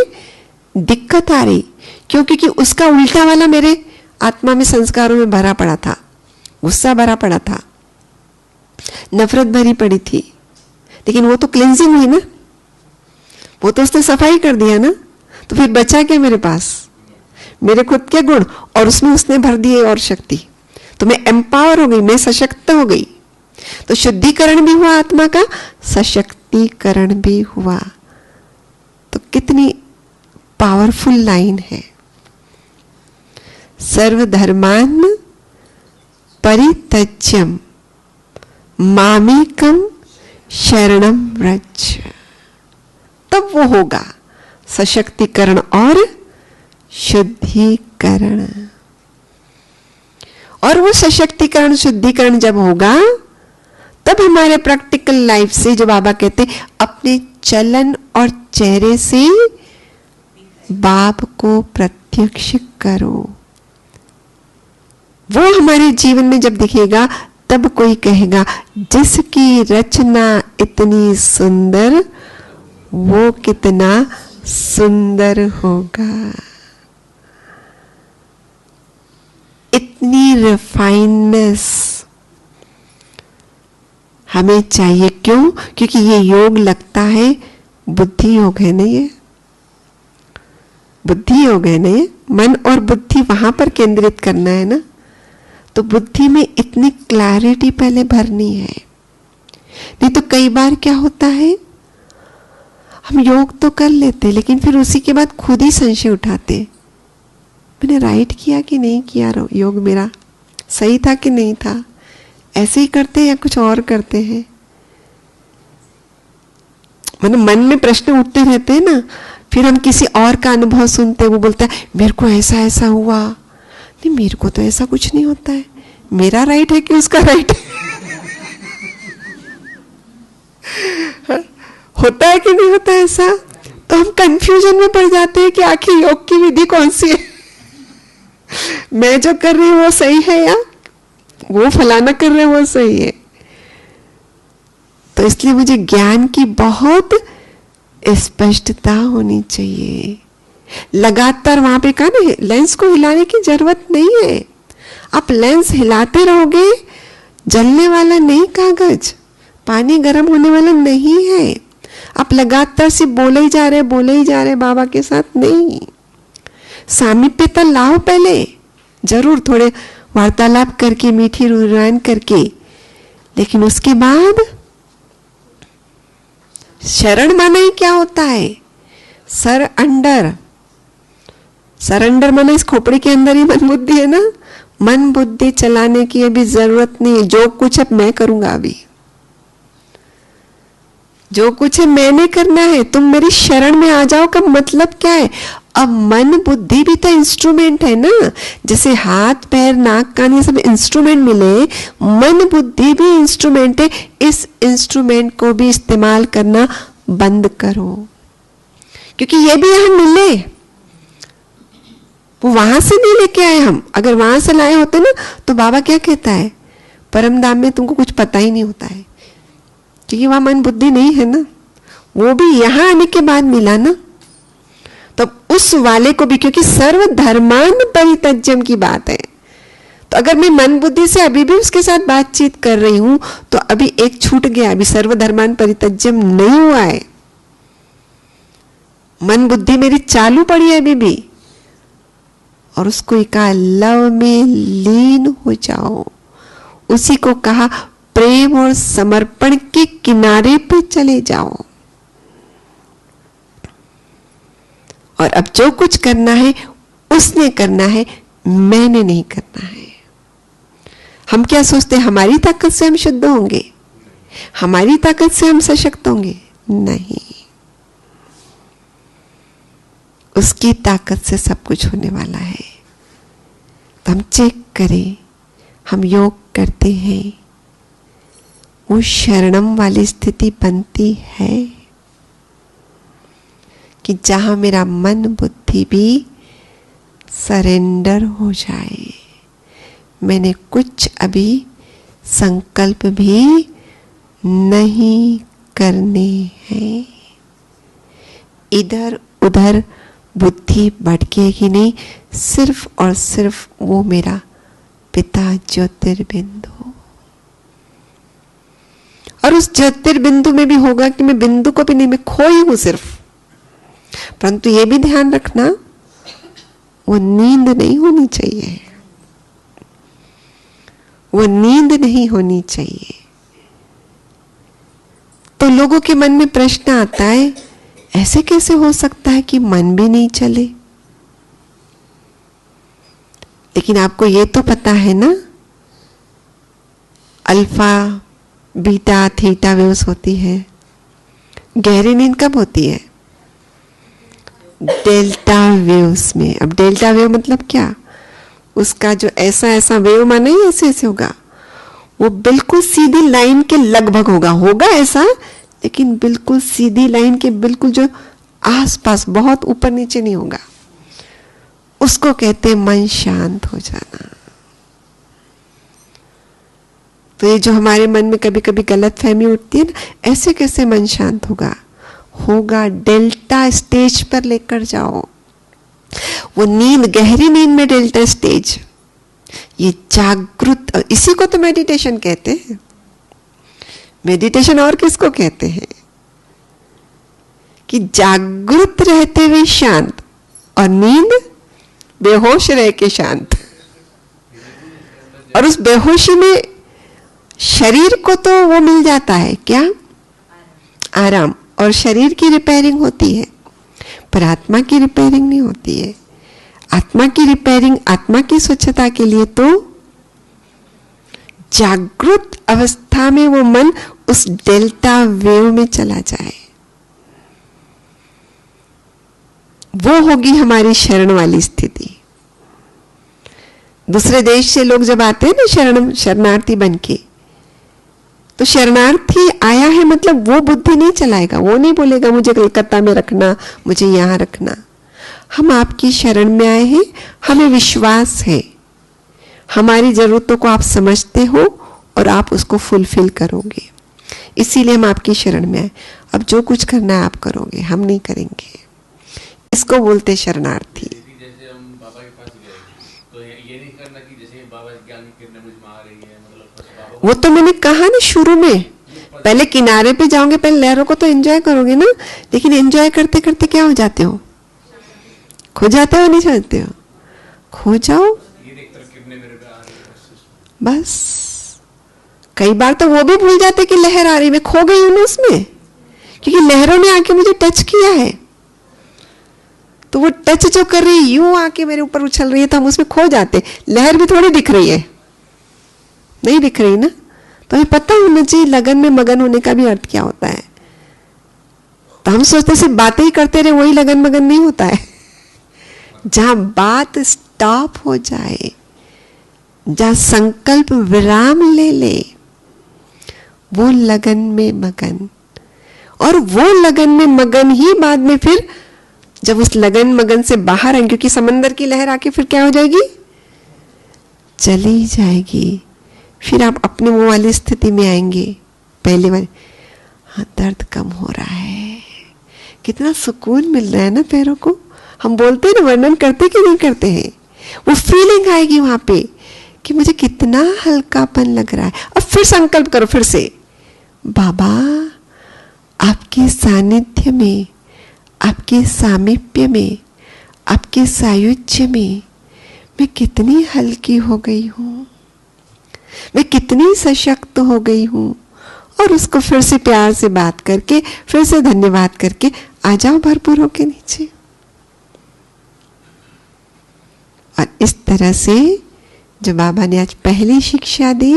दिक्कत आ रही, क्योंकि उसका उल्टा वाला मेरे आत्मा में संस्कारों में भरा पड़ा था, गुस्सा भरा पड़ा था, नफरत भरी पड़ी थी। लेकिन वो तो क्लेंजिंग हुई ना, वो तो उसने सफाई कर दिया ना, तो फिर बचा क्या मेरे पास, मेरे खुद के गुण, और उसमें उसने भर दिए और शक्ति। तो मैं एम्पावर हो गई, मैं सशक्त हो गई। तो शुद्धिकरण भी हुआ आत्मा का, सशक्तिकरण भी हुआ। तो कितनी पावरफुल लाइन है। सर्वधर्मान परित्यज्यम मामेकम शरणम व्रज। तब वो होगा सशक्तिकरण और शुद्धिकरण। और वो सशक्तिकरण शुद्धिकरण जब होगा तब हमारे प्रैक्टिकल लाइफ से, जो बाबा कहते अपने चलन और चेहरे से बाप को प्रत्यक्ष करो, वो हमारे जीवन में जब दिखेगा तब कोई कहेगा जिसकी रचना इतनी सुंदर वो कितना सुंदर होगा। इतनी रिफाइननेस हमें चाहिए। क्यों? क्योंकि ये योग लगता है बुद्धि योग है ना, ये बुद्धि योग है ना, ये मन और बुद्धि वहां पर केंद्रित करना है ना। तो बुद्धि में इतनी क्लैरिटी पहले भरनी है। नहीं तो कई बार क्या होता है, हम योग तो कर लेते लेकिन फिर उसी के बाद खुद ही संशय उठाते, मैंने राइट किया कि नहीं किया, योग मेरा सही था कि नहीं था, ऐसे ही करते हैं या कुछ और करते हैं? मतलब मन में प्रश्न उठते रहते हैं ना, फिर हम किसी और का अनुभव सुनते हैं, वो बोलता है मेरे को ऐसा ऐसा हुआ। नहीं, मेरे को तो ऐसा कुछ नहीं होता है, मेरा राइट है कि उसका राइट है? होता है कि नहीं होता है ऐसा? तो हम कंफ्यूजन में पड़ जाते हैं कि आखिर योग की विधि कौन सी है, मैं जो कर रही हूँ वो सही है या वो फलाना कर रहे हैं वो सही है। तो इसलिए मुझे ज्ञान की बहुत स्पष्टता होनी चाहिए। लगातार वहां पे कहा ना, लेंस को हिलाने की जरूरत नहीं है। आप लेंस हिलाते रहोगे, जलने वाला नहीं कागज, पानी गर्म होने वाला नहीं है। आप लगातार सिर्फ बोले ही जा रहे बाबा के साथ नहीं। सामीप्यता लाओ पहले, जरूर थोड़े वार्तालाप करके, मीठी रुरान करके, लेकिन उसके बाद शरण माना ही क्या होता है? सरेंडर माना इस खोपड़ी के अंदर ही मन बुद्धि है ना। मन बुद्धि चलाने की अभी जरूरत नहीं है, जो कुछ अब मैं करूंगा, अभी जो कुछ है मैंने करना है, तुम मेरी शरण में आ जाओ। का मतलब क्या है? अब मन बुद्धि भी तो इंस्ट्रूमेंट है ना। जैसे हाथ पैर नाक कान ये सब इंस्ट्रूमेंट मिले, मन बुद्धि भी इंस्ट्रूमेंट है। इस इंस्ट्रूमेंट को भी इस्तेमाल करना बंद करो, क्योंकि ये भी यहां मिले, वो वहां से नहीं लेके आए हम। अगर वहां से लाए होते ना तो बाबा क्या कहता है, परम धाम में तुमको कुछ पता ही नहीं होता है, क्योंकि वहां मन बुद्धि नहीं है ना। वो भी यहां आने के बाद मिला ना। तो उस वाले को भी, क्योंकि सर्व धर्मान परित्यज्यम की बात है, तो अगर मैं मन बुद्धि से अभी भी उसके साथ बातचीत कर रही हूं तो अभी एक छूट गया, अभी सर्व धर्मान परित्यज्यम नहीं हुआ है। मन बुद्धि मेरी चालू पड़ी है अभी भी, और उसको कहा लव में लीन हो जाओ। उसी को कहा प्रेम और समर्पण के किनारे पे चले जाओ। और अब जो कुछ करना है उसने करना है, मैंने नहीं करना है। हम क्या सोचते हैं हमारी ताकत से हम शुद्ध होंगे, हमारी ताकत से हम सशक्त होंगे? नहीं, उसकी ताकत से सब कुछ होने वाला है। तो हम चेक करें, हम योग करते हैं, वो शरणम वाली स्थिति बनती है कि जहां मेरा मन बुद्धि भी सरेंडर हो जाए। मैंने कुछ अभी संकल्प भी नहीं करने हैं, इधर उधर बुद्धि भटकेगी नहीं, सिर्फ और सिर्फ वो मेरा पिता ज्योतिर्बिंदु। और उस ज्योतिर्बिंदु में भी होगा कि मैं बिंदु को भी नहीं, मैं खोई हूं सिर्फ। परंतु ये भी ध्यान रखना, वो नींद नहीं होनी चाहिए, वो नींद नहीं होनी चाहिए। तो लोगों के मन में प्रश्न आता है, ऐसे कैसे हो सकता है कि मन भी नहीं चले? लेकिन आपको ये तो पता है ना, अल्फा बीटा थीटा वेव्स होती है। गहरी नींद कब होती है? डेल्टा वेव्स में। अब डेल्टा वेव मतलब क्या? उसका जो ऐसा ऐसा वेव माना ही ऐसे ऐसे होगा, वो बिल्कुल सीधी लाइन के लगभग होगा ऐसा, लेकिन बिल्कुल सीधी लाइन के बिल्कुल जो आसपास, बहुत ऊपर नीचे नहीं होगा। उसको कहते हैं मन शांत हो जाना। तो ये जो हमारे मन में कभी कभी गलत फहमी उठती है ना, ऐसे कैसे मन शांत होगा डेल्टा स्टेज पर लेकर जाओ। वो नींद, गहरी नींद में डेल्टा स्टेज, ये जागृत, इसी को तो मेडिटेशन कहते हैं। मेडिटेशन और किसको कहते हैं? कि जागृत रहते हुए शांत, और नींद बेहोश रह के शांत। और उस बेहोशी में शरीर को तो वो मिल जाता है क्या? आराम, और शरीर की रिपेयरिंग होती है, पर आत्मा की रिपेयरिंग नहीं होती है। आत्मा की रिपेयरिंग, आत्मा की स्वच्छता के लिए तो जागृत अवस्था में वो मन उस डेल्टा वेव में चला जाए, वो होगी हमारी शरण वाली स्थिति। दूसरे देश से लोग जब आते हैं ना शरणार्थी बनके, तो शरणार्थी आया है मतलब वो बुद्धि नहीं चलाएगा, वो नहीं बोलेगा मुझे कलकत्ता में रखना, मुझे यहां रखना। हम आपकी शरण में आए हैं, हमें विश्वास है, हमारी जरूरतों को आप समझते हो और आप उसको फुलफिल करोगे, इसीलिए हम आपकी शरण में आए। अब जो कुछ करना है आप करोगे, हम नहीं करेंगे। इसको बोलते शरणार्थी। जैसे हम बाबा के पास गए तो ये नहीं करना कि जैसे बाबा ज्ञान की किरणें मुझ में आ रही है, मतलब वो तो मैंने कहा ना शुरू में, पहले किनारे पे जाओगे, पहले लहरों को तो एंजॉय करोगे ना, लेकिन एंजॉय करते करते क्या हो जाते हो, खो जाते हो, नहीं चाहते हो, खो जाओ बस। कई बार तो वो भी भूल जाते कि लहर आ रही, मैं खो गई हूं ना उसमें, क्योंकि लहरों ने आके मुझे टच किया है, तो वो टच जो कर रही है यूं आके मेरे ऊपर उछल रही है, तो हम उसमें खो जाते। लहर भी थोड़ी दिख रही है, नहीं दिख रही ना, तो हमें पता होना चाहिए लगन में मगन होने का भी अर्थ क्या होता है। तो हम सोचते सिर्फ बातें ही करते रहे, वही लगन मगन नहीं होता है। जहां बात स्टॉप हो जाए, जहां संकल्प विराम ले ले, वो लगन में मगन। और वो लगन में मगन ही बाद में फिर जब उस लगन मगन से बाहर आएंगे, क्योंकि समंदर की लहर आके फिर क्या हो जाएगी, चली जाएगी, फिर आप अपने वो वाली स्थिति में आएंगे, पहले वाले, हाँ दर्द कम हो रहा है, कितना सुकून मिल रहा है ना पैरों को। हम बोलते हैं ना, वर्णन करते कि नहीं करते हैं, वो फीलिंग आएगी वहां पे कि मुझे कितना हल्कापन लग रहा है। अब फिर संकल्प करो फिर से, बाबा आपके सानिध्य में, आपके सामीप्य में, आपके सायुज्य में मैं कितनी हल्की हो गई हूं, मैं कितनी सशक्त हो गई हूं। और उसको फिर से प्यार से बात करके, फिर से धन्यवाद करके आ जाओ भरपूर होके नीचे। और इस तरह से जो बाबा ने आज पहली शिक्षा दी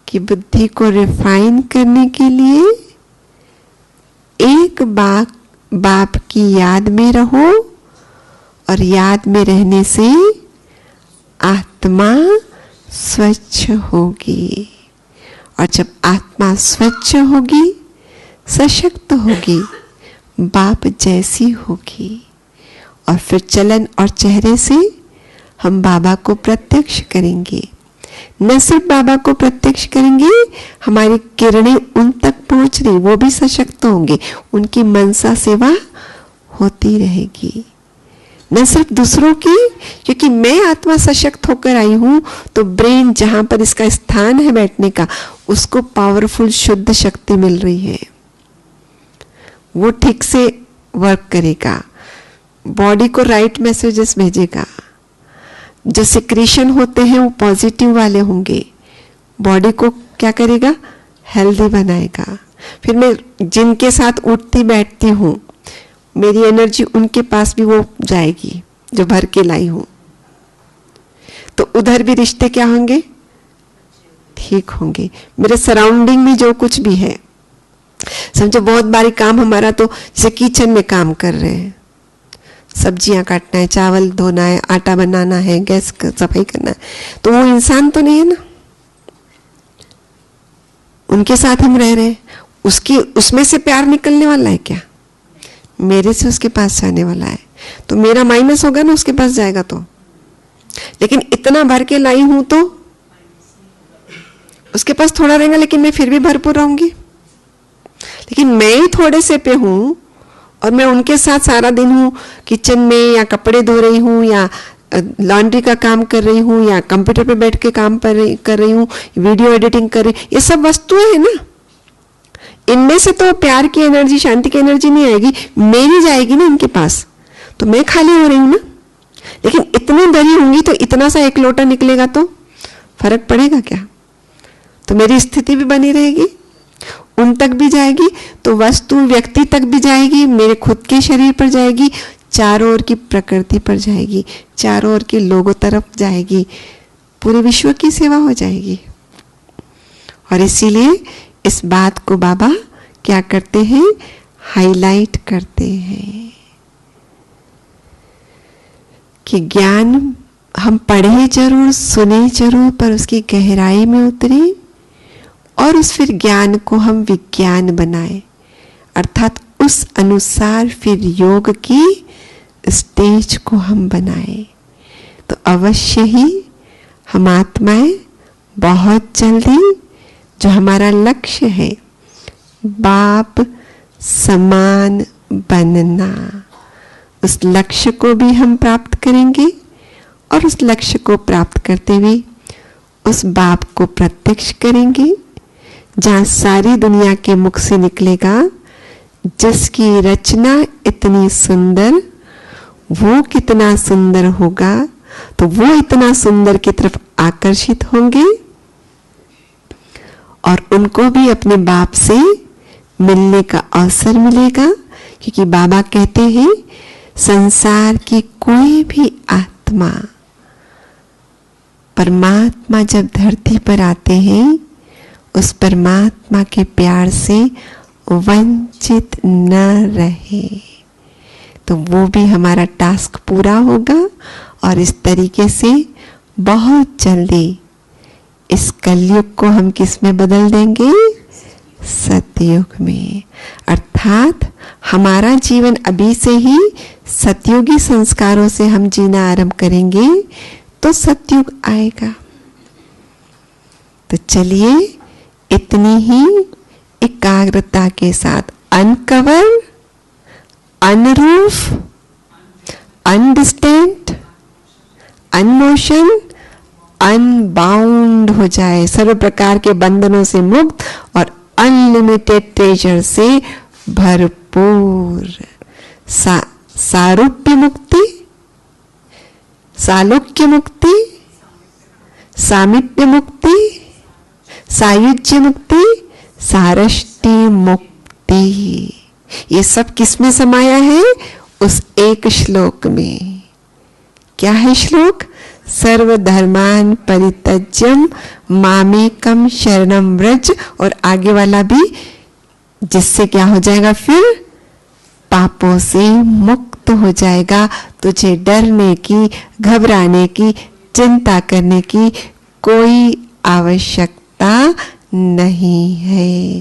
कि बुद्धि को रिफाइन करने के लिए एक बाप की याद में रहो, और याद में रहने से आत्मा स्वच्छ होगी, और जब आत्मा स्वच्छ होगी, सशक्त होगी, बाप जैसी होगी, और फिर चलन और चेहरे से हम बाबा को प्रत्यक्ष करेंगे। न सिर्फ बाबा को प्रत्यक्ष करेंगे, हमारी किरणें उन तक पहुंच रही, वो भी सशक्त होंगे, उनकी मनसा सेवा होती रहेगी। न सिर्फ दूसरों की, क्योंकि मैं आत्मा सशक्त होकर आई हूं, तो ब्रेन जहां पर इसका स्थान है बैठने का, उसको पावरफुल शुद्ध शक्ति मिल रही है, वो ठीक से वर्क करेगा, बॉडी को राइट मैसेजेस भेजेगा। जो सिक्रीशन होते हैं वो पॉजिटिव वाले होंगे, बॉडी को क्या करेगा, हेल्दी बनाएगा। फिर मैं जिनके साथ उठती बैठती हूँ, मेरी एनर्जी उनके पास भी वो जाएगी जो भर के लाई हूं, तो उधर भी रिश्ते क्या होंगे, ठीक होंगे। मेरे सराउंडिंग में जो कुछ भी है, समझो बहुत बारी काम हमारा, तो जैसे किचन में काम कर रहे हैं, सब्जियां काटना है, चावल धोना है, आटा बनाना है, गैस सफाई करना है, तो वो इंसान तो नहीं है ना, उनके साथ हम रह रहे हैं, उसमें से प्यार निकलने वाला है क्या, मेरे से उसके पास जाने वाला है, तो मेरा माइनस होगा ना, उसके पास जाएगा तो। लेकिन इतना भर के लाई हूं तो उसके पास थोड़ा रहेगा, लेकिन मैं फिर भी भरपूर रहूंगी। लेकिन मैं ही थोड़े से पे हूं और मैं उनके साथ सारा दिन हूं, किचन में, या कपड़े धो रही हूं, या लॉन्ड्री का काम कर रही हूं, या कंप्यूटर पे बैठ के काम कर रही हूं, वीडियो एडिटिंग कर रही, ये सब वस्तुएं है ना, इनमें से तो प्यार की एनर्जी, शांति की एनर्जी नहीं आएगी, मेरी जाएगी ना इनके पास, तो मैं खाली हो रही हूं ना। लेकिन इतनी भरी होंगी तो इतना सा एक लोटा निकलेगा तो फर्क पड़ेगा क्या, तो मेरी स्थिति भी बनी रहेगी, उन तक भी जाएगी, तो वस्तु व्यक्ति तक भी जाएगी, मेरे खुद के शरीर पर जाएगी, चारों ओर की प्रकृति पर जाएगी, चारों ओर के लोगों तरफ जाएगी, पूरे विश्व की सेवा हो जाएगी। और इसीलिए इस बात को बाबा क्या करते हैं, हाईलाइट करते हैं कि ज्ञान हम पढ़े जरूर, सुने जरूर, पर उसकी गहराई में उतरे और उस फिर ज्ञान को हम विज्ञान बनाए, अर्थात उस अनुसार फिर योग की स्टेज को हम बनाए। तो अवश्य ही हम आत्माएं बहुत जल्दी जो हमारा लक्ष्य है, बाप समान बनना, उस लक्ष्य को भी हम प्राप्त करेंगे और उस लक्ष्य को प्राप्त करते हुए उस बाप को प्रत्यक्ष करेंगे, जहाँ सारी दुनिया के मुख से निकलेगा, जिसकी रचना इतनी सुंदर, वो कितना सुंदर होगा, तो वो इतना सुंदर की तरफ आकर्षित होंगे और उनको भी अपने बाप से मिलने का अवसर मिलेगा। क्योंकि बाबा कहते हैं संसार की कोई भी आत्मा, परमात्मा जब धरती पर आते हैं, उस परमात्मा के प्यार से वंचित न रहे, तो वो भी हमारा टास्क पूरा होगा। और इस तरीके से बहुत जल्दी इस कलयुग को हम किस में बदल देंगे, सतयुग में। अर्थात हमारा जीवन अभी से ही सतयुगी संस्कारों से हम जीना आरंभ करेंगे तो सतयुग आएगा। तो चलिए इतनी ही एकाग्रता के साथ अनकवर, अनरूफ, अंडरस्टैंड, अनमोशन, अनबाउंड हो जाए, सर्व प्रकार के बंधनों से मुक्त और अनलिमिटेड ट्रेजर से भरपूर। सारूप्य मुक्ति, सालोक्य मुक्ति, सामीप्य मुक्ति, सायुज्य मुक्ति, सारष्टि मुक्ति, ये सब किसमें समाया है, उस एक श्लोक में। क्या है श्लोक, सर्वधर्मान परित्यज्यम मामेकम शरणम व्रज। और आगे वाला भी, जिससे क्या हो जाएगा, फिर पापों से मुक्त हो जाएगा। तुझे डरने की, घबराने की, चिंता करने की कोई आवश्यकता नहीं है।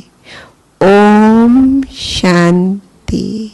ओम शांति।